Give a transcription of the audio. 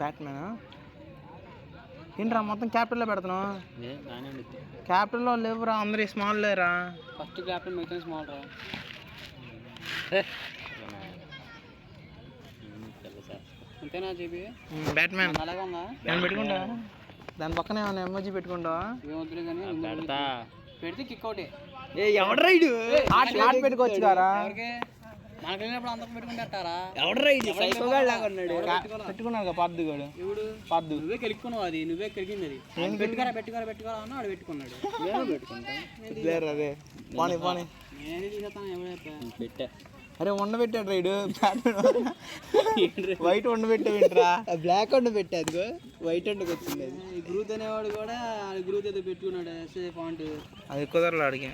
Batsmen ఏంట్రా మొత్తం క్యాపిటల్లో పెడుతున్నావు? క్యాపిటల్లో లేవురా, అందరు స్మాల్ లేరా? ఫస్ట్ క్యాపిటల్ మిగతా స్మాల్ రా. అంతేనా చెప్పి బ్యాట్మెన్ అలాగే ఉందా? నేను పెట్టుకుంటా, దాని పక్కన ఏమైనా ఎమోజీ పెట్టుకుంటా? ఏమొద్దులే కానీ పెడితే కిక్ అవుటే. ఎవడ రైడు పెట్టుకోవచ్చు కారా? మనకు వెళ్ళినప్పుడు అందరం పెట్టుకుంటారా? ఎవడ రైడు పెట్టుకున్నాడు పార్దు గాడు. ఎవడు? పార్దు. నువ్వే కెలుక్కున్నావు, అది నువ్వే కెలిగింది. అది పెట్టుకోరా అన్న వాడు పెట్టుకున్నాడు. నేను పెట్టుకుంటా అదే పోనీ పోనీ నేనే తీసేస్తాను. ఎవరు పెట్టా? అరే ఉండబెట్టాడు రైడు, వైట్ ఉండబెట్టా, బ్లాక్ ఉండబెట్టా, అదిగో వైట్ వండకు వచ్చింది. గ్రూత్ అనేవాడు కూడా గ్రూత్ ఏదో పెట్టుకున్నాడు. ఎస్ఏ ఫాంట్ అది కుదరలు అడిగా.